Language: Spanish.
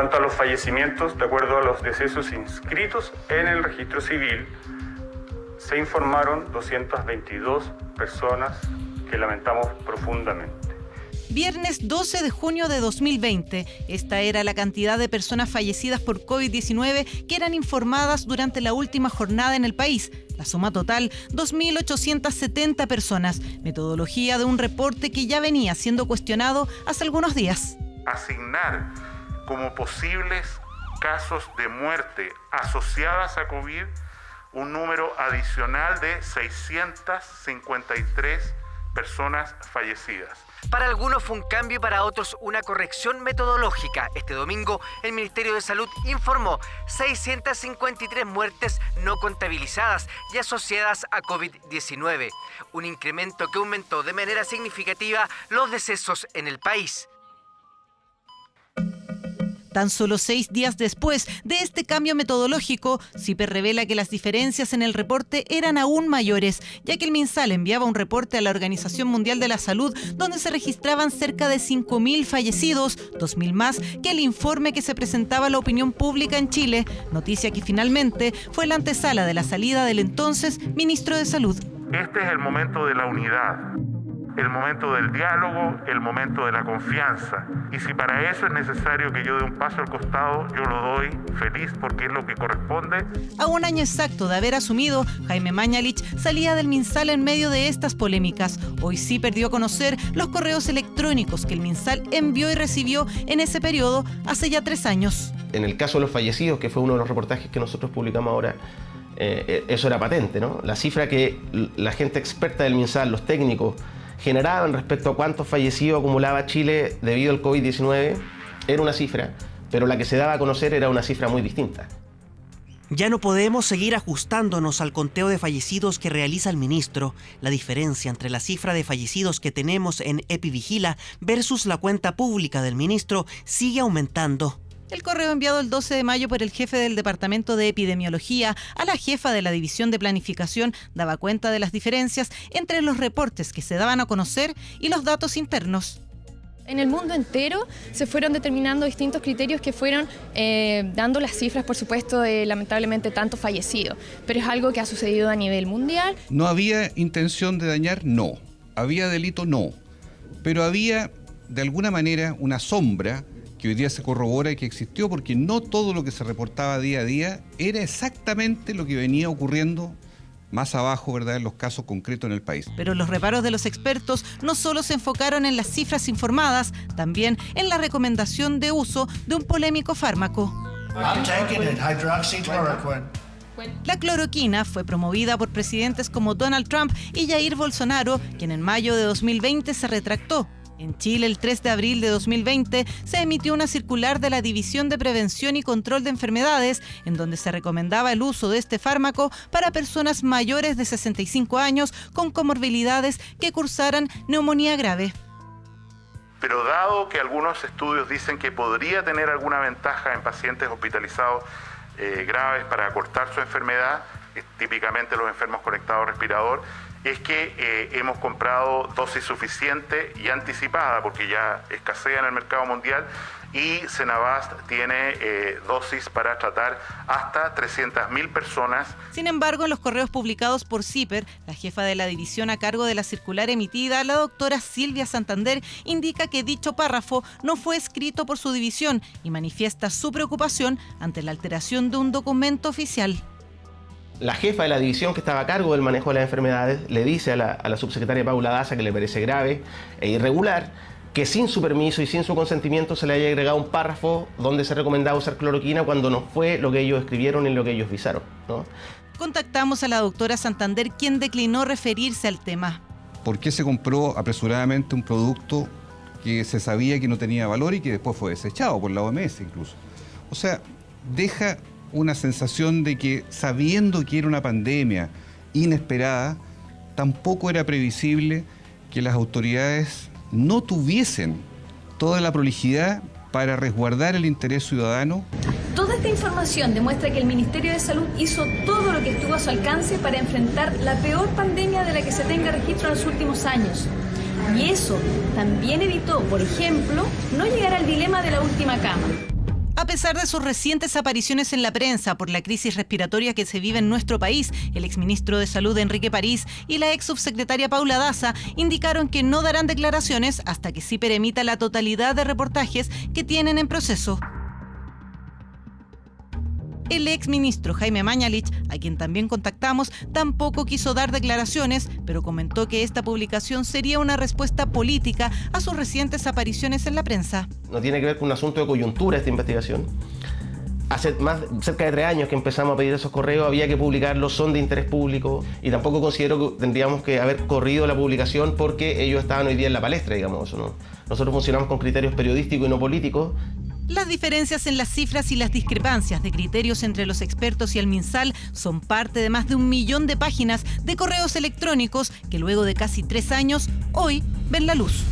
cuanto a los fallecimientos, de acuerdo a los decesos inscritos en el registro civil, se informaron 222 personas que lamentamos profundamente. Viernes 12 de junio de 2020. Esta era la cantidad de personas fallecidas por COVID-19 que eran informadas durante la última jornada en el país. La suma total, 2.870 personas. Metodología de un reporte que ya venía siendo cuestionado hace algunos días. Asignar como posibles casos de muerte asociadas a COVID un número adicional de 653 personas fallecidas. Para algunos fue un cambio y para otros una corrección metodológica. Este domingo, el Ministerio de Salud informó 653 muertes no contabilizadas y asociadas a COVID-19, un incremento que aumentó de manera significativa los decesos en el país. Tan solo 6 días después de este cambio metodológico, CIPER revela que las diferencias en el reporte eran aún mayores, ya que el MinSal enviaba un reporte a la Organización Mundial de la Salud donde se registraban cerca de 5.000 fallecidos, 2.000 más que el informe que se presentaba a la opinión pública en Chile, noticia que finalmente fue la antesala de la salida del entonces ministro de Salud. Este es el momento de la unidad, el momento del diálogo, el momento de la confianza. Y si para eso es necesario que yo dé un paso al costado, yo lo doy feliz porque es lo que corresponde. A un año exacto de haber asumido, Jaime Mañalich salía del MinSal en medio de estas polémicas. Hoy sí perdió a conocer los correos electrónicos que el MinSal envió y recibió en ese periodo hace ya 3 años. En el caso de los fallecidos, que fue uno de los reportajes que nosotros publicamos ahora, eso era patente, ¿no? La cifra que la gente experta del MinSal, los técnicos, generaban respecto a cuántos fallecidos acumulaba Chile debido al COVID-19 era una cifra, pero la que se daba a conocer era una cifra muy distinta. Ya no podemos seguir ajustándonos al conteo de fallecidos que realiza el ministro. La diferencia entre la cifra de fallecidos que tenemos en EpiVigila versus la cuenta pública del ministro sigue aumentando. El correo enviado el 12 de mayo por el jefe del Departamento de Epidemiología a la jefa de la División de Planificación daba cuenta de las diferencias entre los reportes que se daban a conocer y los datos internos. En el mundo entero se fueron determinando distintos criterios que fueron dando las cifras, por supuesto, de lamentablemente tantos fallecidos. Pero es algo que ha sucedido a nivel mundial. ¿No había intención de dañar? No. ¿Había delito? No. Pero había, de alguna manera, una sombra que hoy día se corrobora y que existió, porque no todo lo que se reportaba día a día era exactamente lo que venía ocurriendo más abajo, ¿verdad?, en los casos concretos en el país. Pero los reparos de los expertos no solo se enfocaron en las cifras informadas, también en la recomendación de uso de un polémico fármaco. La cloroquina fue promovida por presidentes como Donald Trump y Jair Bolsonaro, quien en mayo de 2020 se retractó. En Chile, el 3 de abril de 2020, se emitió una circular de la División de Prevención y Control de Enfermedades, en donde se recomendaba el uso de este fármaco para personas mayores de 65 años con comorbilidades que cursaran neumonía grave. Pero dado que algunos estudios dicen que podría tener alguna ventaja en pacientes hospitalizados graves para acortar su enfermedad, típicamente los enfermos conectados a respirador, es que hemos comprado dosis suficiente y anticipada, porque ya escasea en el mercado mundial, y Senabast tiene dosis para tratar hasta 300.000 personas. Sin embargo, en los correos publicados por CIPER, la jefa de la división a cargo de la circular emitida, la doctora Silvia Santander, indica que dicho párrafo no fue escrito por su división y manifiesta su preocupación ante la alteración de un documento oficial. La jefa de la división que estaba a cargo del manejo de las enfermedades le dice a la subsecretaria Paula Daza que le parece grave e irregular que sin su permiso y sin su consentimiento se le haya agregado un párrafo donde se recomendaba usar cloroquina cuando no fue lo que ellos escribieron y lo que ellos visaron, ¿no? Contactamos a la doctora Santander, quien declinó referirse al tema. ¿Por qué se compró apresuradamente un producto que se sabía que no tenía valor y que después fue desechado por la OMS incluso? O sea, deja una sensación de que, sabiendo que era una pandemia inesperada, tampoco era previsible que las autoridades no tuviesen toda la prolijidad para resguardar el interés ciudadano. Toda esta información demuestra que el Ministerio de Salud hizo todo lo que estuvo a su alcance para enfrentar la peor pandemia de la que se tenga registro en los últimos años. Y eso también evitó, por ejemplo, no llegar al dilema de la última cama. A pesar de sus recientes apariciones en la prensa por la crisis respiratoria que se vive en nuestro país, el exministro de Salud Enrique París y la ex subsecretaria Paula Daza indicaron que no darán declaraciones hasta que CIPER emita la totalidad de reportajes que tienen en proceso. El exministro Jaime Mañalich, a quien también contactamos, tampoco quiso dar declaraciones, pero comentó que esta publicación sería una respuesta política a sus recientes apariciones en la prensa. No tiene que ver con un asunto de coyuntura esta investigación. Hace cerca de 3 años que empezamos a pedir esos correos, había que publicarlos, son de interés público, y tampoco considero que tendríamos que haber corrido la publicación porque ellos estaban hoy día en la palestra, digamos, ¿no? Nosotros funcionamos con criterios periodísticos y no políticos. Las diferencias en las cifras y las discrepancias de criterios entre los expertos y el MinSal son parte de más de 1 millón de páginas de correos electrónicos que luego de casi 3 años, hoy ven la luz.